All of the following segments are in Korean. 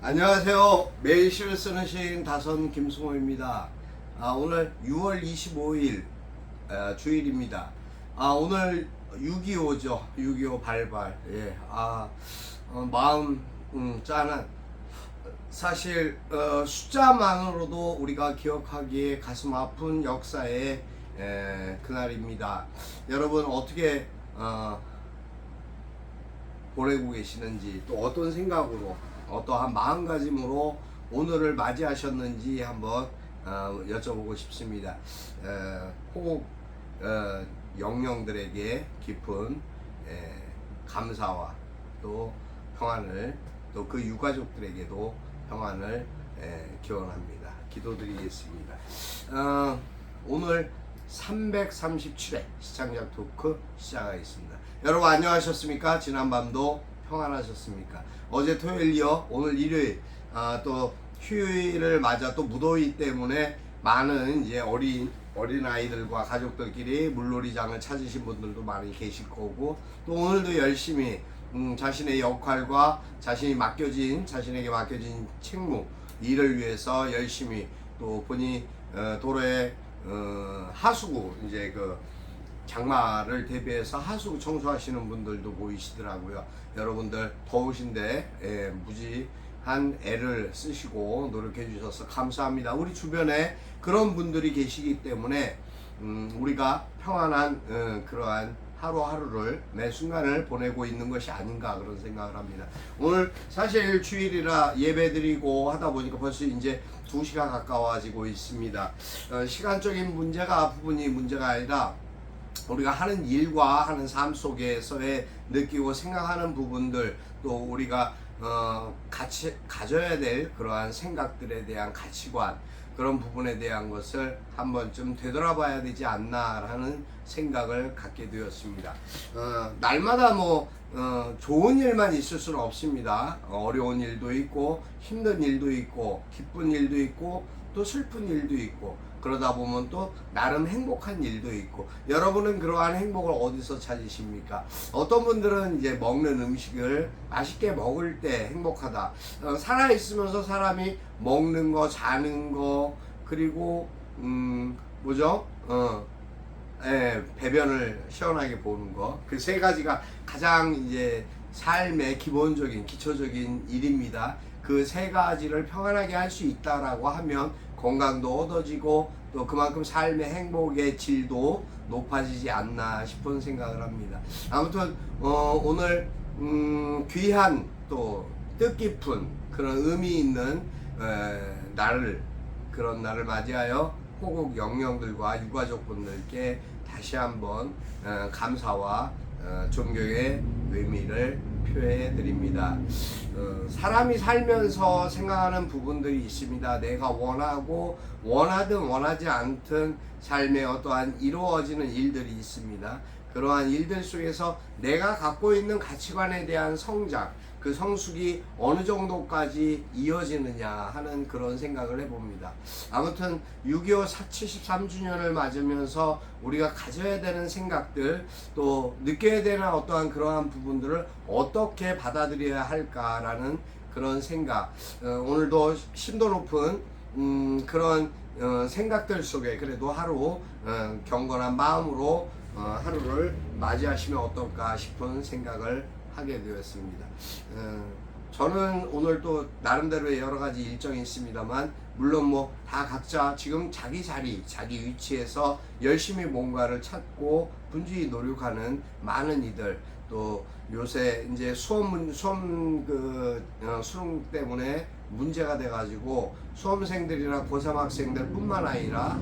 안녕하세요. 매일 시를 쓰는 시인 다선 김승호입니다. 오늘 6월 25일 주일입니다. 오늘 6.25죠. 6.25 발발. 예. 마음 짠한 사실 숫자만으로도 우리가 기억하기에 가슴 아픈 역사의 그날입니다. 여러분 어떻게 보내고 계시는지, 또 어떤 생각으로, 어떠한 마음가짐으로 오늘을 맞이하셨는지 한번 여쭤보고 싶습니다. 호국 영령들에게 깊은 감사와 또 평안을, 또 그 유가족들에게도 평안을 기원합니다. 기도드리겠습니다. 오늘 337회 시청자 토크 시작하겠습니다. 여러분 안녕하셨습니까? 지난밤도 평안하셨습니까? 어제 토요일이요, 오늘 일요일, 또 휴일을 맞아 또 무더위 때문에 많은 이제 어린 아이들과 가족들끼리 물놀이장을 찾으신 분들도 많이 계실 거고, 또 오늘도 열심히 자신의 역할과 자신에게 맡겨진 책무, 일을 위해서 열심히, 또 보니 도로에 하수구, 이제 그 장마를 대비해서 하수구 청소하시는 분들도 보이시더라고요. 여러분들 더우신데 무지한 애를 쓰시고 노력해 주셔서 감사합니다. 우리 주변에 그런 분들이 계시기 때문에 우리가 평안한 그러한 하루하루를, 매 순간을 보내고 있는 것이 아닌가, 그런 생각을 합니다. 오늘 사실 주일이라 예배드리고 하다 보니까 벌써 이제 2시가 가까워지고 있습니다. 시간적인 부분이 문제가 아니라 우리가 하는 일과 하는 삶 속에서의 느끼고 생각하는 부분들, 또 우리가 같이 가져야 될 그러한 생각들에 대한 가치관, 그런 부분에 대한 것을 한 번쯤 되돌아봐야 되지 않나라는 생각을 갖게 되었습니다. 날마다 좋은 일만 있을 수는 없습니다. 어려운 일도 있고, 힘든 일도 있고, 기쁜 일도 있고, 또 슬픈 일도 있고, 그러다 보면 또 나름 행복한 일도 있고. 여러분은 그러한 행복을 어디서 찾으십니까? 어떤 분들은 이제 먹는 음식을 맛있게 먹을 때 행복하다. 살아있으면서 사람이 먹는 거, 자는 거, 그리고 배변을 시원하게 보는 거, 그 세 가지가 가장 이제 삶의 기본적인, 기초적인 일입니다. 그 세 가지를 평안하게 할 수 있다라고 하면 건강도 얻어지고, 또 그만큼 삶의 행복의 질도 높아지지 않나 싶은 생각을 합니다. 아무튼 오늘 귀한, 또 뜻깊은 그런 의미 있는 그런 날을 맞이하여 호국 영령들과 유가족분들께 다시 한번 감사와 존경의 의미를 표해 드립니다. 사람이 살면서 생각하는 부분들이 있습니다. 내가 원하든 원하지 않든 삶에 어떠한 이루어지는 일들이 있습니다. 그러한 일들 속에서 내가 갖고 있는 가치관에 대한 성장, 그 성숙이 어느 정도까지 이어지느냐 하는 그런 생각을 해봅니다. 아무튼 6.25 73주년을 맞으면서 우리가 가져야 되는 생각들, 또 느껴야 되는 어떠한 그러한 부분들을 어떻게 받아들여야 할까라는 그런 생각, 오늘도 심도 높은 그런 생각들 속에 그래도 하루 경건한 마음으로 하루를 맞이하시면 어떨까 싶은 생각을 하게 되었습니다. 저는 오늘 또 나름대로의 여러 가지 일정이 있습니다만, 물론 다 각자 지금 자기 자리, 자기 위치에서 열심히 뭔가를 찾고 분주히 노력하는 많은 이들, 또 요새 이제 수능 때문에 문제가 돼가지고 수험생들이나 고3 학생들 뿐만 아니라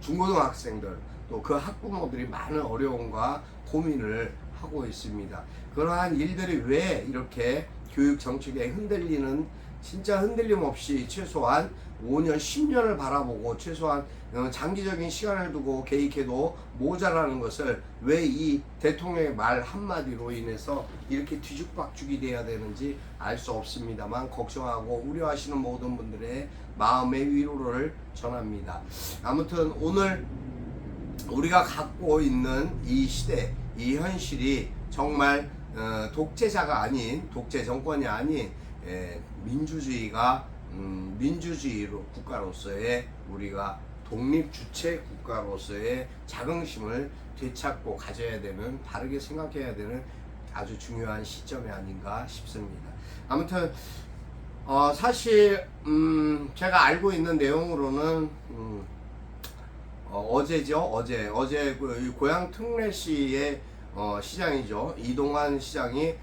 중고등학생들, 또 그 학부모들이 많은 어려움과 고민을 하고 있습니다. 그러한 일들이 왜 이렇게 교육 정책에 진짜 흔들림 없이 최소한 5년, 10년을 바라보고 최소한 장기적인 시간을 두고 개입해도 모자라는 것을 왜 이 대통령의 말 한마디로 인해서 이렇게 뒤죽박죽이 돼야 되는지 알 수 없습니다만, 걱정하고 우려하시는 모든 분들의 마음의 위로를 전합니다. 아무튼 오늘 우리가 갖고 있는 이 시대, 이 현실이 정말 독재 정권이 아닌 민주주의가 민주주의로 국가로서의 우리가 독립 주체 국가로서의 자긍심을 되찾고 가져야 되는, 바르게 생각해야 되는 아주 중요한 시점이 아닌가 싶습니다. 아무튼 사실 제가 알고 있는 내용으로는 어제죠. 어제 그 고향 특례시의 시장이죠. 이동환 시장이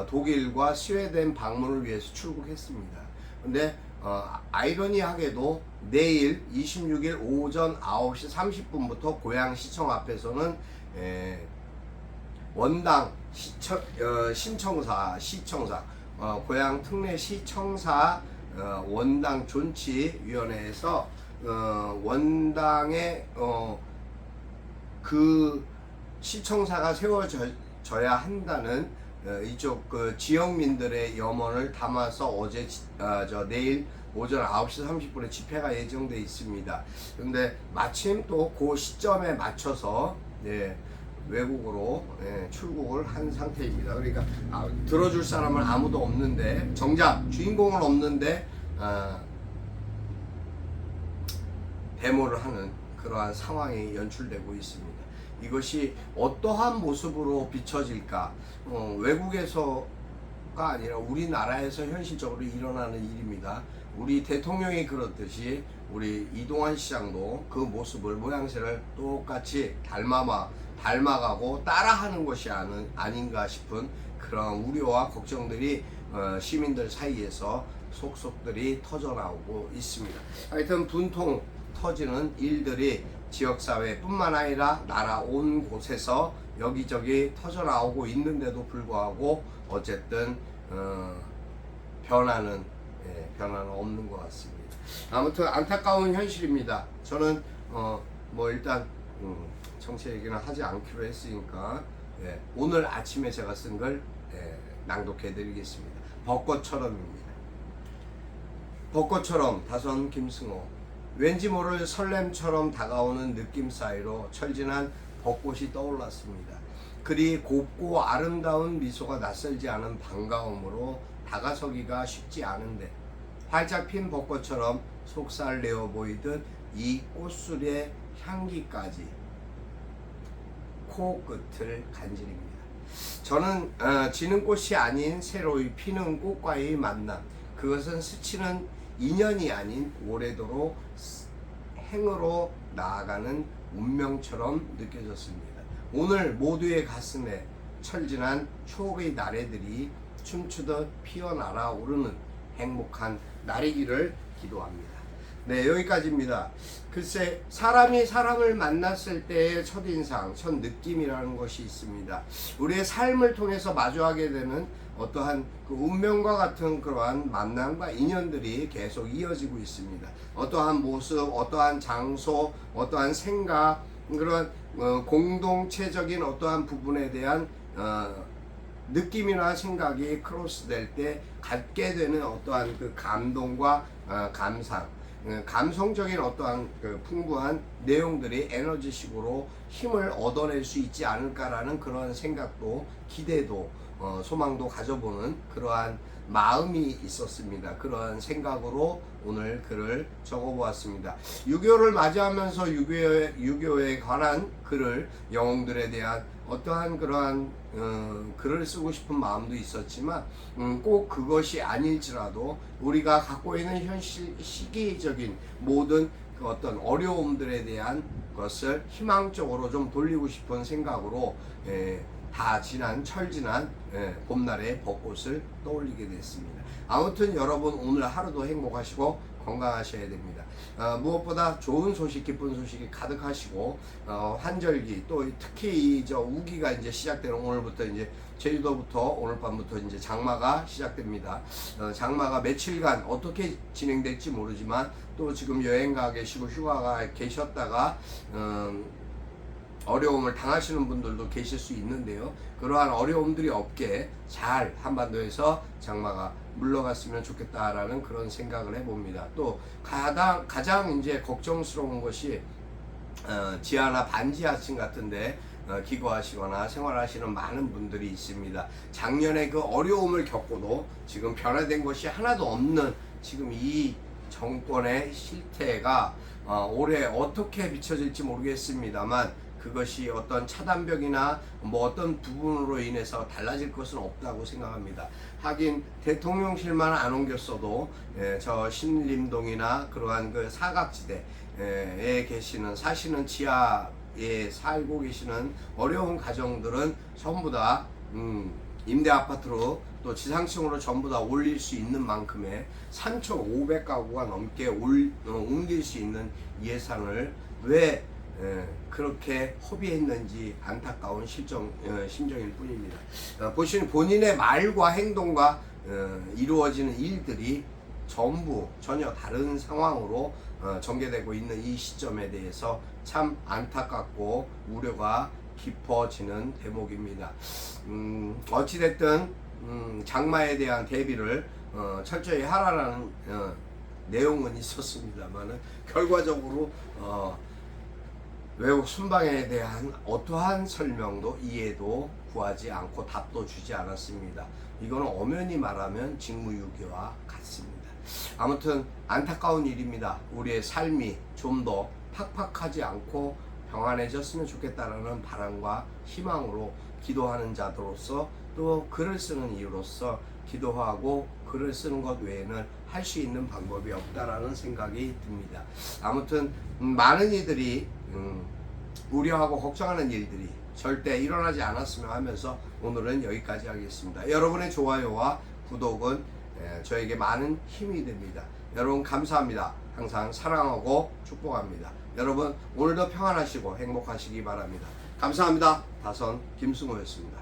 독일과 스웨덴 방문을 위해서 출국했습니다. 근데 아이러니하게도 내일 26일 오전 9시 30분부터 고양시청 앞에서는 원당 시청사 고양 특례시청사 원당 존치위원회에서 원당의 그 시청사가 세워져야 한다는 이쪽 그 지역민들의 염원을 담아서 내일 오전 9시 30분에 집회가 예정돼 있습니다. 근데 마침 또 그 시점에 맞춰서 외국으로 출국을 한 상태입니다. 그러니까 들어줄 사람은 아무도 없는데, 정작 주인공은 없는데 데모를 하는 그러한 상황이 연출되고 있습니다. 이것이 어떠한 모습으로 비춰질까? 외국에서가 아니라 우리나라에서 현실적으로 일어나는 일입니다. 우리 대통령이 그렇듯이 우리 이동환 시장도 그 모습을, 모양새를 똑같이 닮아가고 따라하는 것이 아닌가 싶은 그런 우려와 걱정들이 시민들 사이에서 속속들이 터져나오고 있습니다. 하여튼 분통 터지는 일들이 지역사회뿐만 아니라 나라 온 곳에서 여기저기 터져나오고 있는데도 불구하고 어쨌든 변화는 없는 것 같습니다. 아무튼 안타까운 현실입니다. 저는 일단 정치 얘기는 하지 않기로 했으니까 오늘 아침에 제가 쓴 걸 낭독해 드리겠습니다. 벚꽃처럼입니다. 벚꽃처럼 다선 김승호. 왠지 모를 설렘처럼 다가오는 느낌 사이로 철진한 벚꽃이 떠올랐습니다. 그리 곱고 아름다운 미소가 낯설지 않은 반가움으로 다가서기가 쉽지 않은데, 활짝 핀 벚꽃처럼 속살내어 보이듯 이 꽃술의 향기까지 코끝을 간지립니다. 저는 지는 꽃이 아닌 새로이 피는 꽃과의 만남, 그것은 스치는 인연이 아닌 오래도록 행으로 나아가는 운명처럼 느껴졌습니다. 오늘 모두의 가슴에 철진한 추억의 나래들이 춤추듯 피어날아 오르는 행복한 날이기를 기도합니다. 네, 여기까지입니다. 글쎄, 사람이 사람을 만났을 때의 첫인상, 첫 느낌이라는 것이 있습니다. 우리의 삶을 통해서 마주하게 되는 어떠한 그 운명과 같은 그러한 만남과 인연들이 계속 이어지고 있습니다. 어떠한 모습, 어떠한 장소, 어떠한 생각, 그런 공동체적인 어떠한 부분에 대한 느낌이나 생각이 크로스될 때 갖게 되는 어떠한 그 감동과 감상, 감성적인 어떠한 그 풍부한 내용들이 에너지식으로 힘을 얻어낼 수 있지 않을까라는 그런 생각도, 기대도, 소망도 가져보는 그러한 마음이 있었습니다. 그러한 생각으로 오늘 글을 적어보았습니다. 6.25를 맞이하면서 6.25에 관한 글을, 영웅들에 대한 어떠한 그러한 글을 쓰고 싶은 마음도 있었지만 꼭 그것이 아닐지라도 우리가 갖고 있는 현실 시기적인 모든 그 어떤 어려움들에 대한 것을 희망적으로 좀 돌리고 싶은 생각으로 다 지난 철지난 봄날의 벚꽃을 떠올리게 됐습니다. 아무튼 여러분 오늘 하루도 행복하시고 건강하셔야 됩니다. 무엇보다 좋은 소식, 기쁜 소식이 가득하시고 환절기, 또 특히 이 우기가 이제 시작되는 오늘부터, 이제 제주도부터 오늘 밤부터 이제 장마가 시작됩니다. 장마가 며칠간 어떻게 진행될지 모르지만 또 지금 여행 가 계시고 휴가가 계셨다가 어려움을 당하시는 분들도 계실 수 있는데요. 그러한 어려움들이 없게 잘 한반도에서 장마가 물러갔으면 좋겠다라는 그런 생각을 해봅니다. 또 가장 이제 걱정스러운 것이 지하나 반지하층 같은데 기거하시거나 생활하시는 많은 분들이 있습니다. 작년에 그 어려움을 겪고도 지금 변화된 것이 하나도 없는 지금 이 정권의 실태가 올해 어떻게 비춰질지 모르겠습니다만 그것이 어떤 차단벽이나 뭐 어떤 부분으로 인해서 달라질 것은 없다고 생각합니다. 하긴 대통령실만 안 옮겼어도 저 신림동이나 그러한 그 사각지대에 계시는 사시는 지하에 살고 계시는 어려운 가정들은 전부 다 임대 아파트로 또 지상층으로 전부 다 올릴 수 있는 만큼의 3,500가구가 넘게 옮길 수 있는 예산을 왜 그렇게 허비했는지 안타까운 심정일 뿐입니다. 보시는 본인의 말과 행동과 이루어지는 일들이 전부 전혀 다른 상황으로 전개되고 있는 이 시점에 대해서 참 안타깝고 우려가 깊어지는 대목입니다. 어찌됐든 장마에 대한 대비를 철저히 하라라는 내용은 있었습니다만은 결과적으로 외국 순방에 대한 어떠한 설명도 이해도 구하지 않고 답도 주지 않았습니다. 이거는 엄연히 말하면 직무유기와 같습니다. 아무튼 안타까운 일입니다. 우리의 삶이 좀 더 팍팍하지 않고 평안해졌으면 좋겠다라는 바람과 희망으로 기도하는 자들로서 또 글을 쓰는 이유로서 기도하고 글을 쓰는 것 외에는 할 수 있는 방법이 없다라는 생각이 듭니다. 아무튼 많은 이들이 우려하고 걱정하는 일들이 절대 일어나지 않았으면 하면서 오늘은 여기까지 하겠습니다. 여러분의 좋아요와 구독은 저에게 많은 힘이 됩니다. 여러분 감사합니다. 항상 사랑하고 축복합니다. 여러분 오늘도 평안하시고 행복하시기 바랍니다. 감사합니다. 다선 김승호였습니다.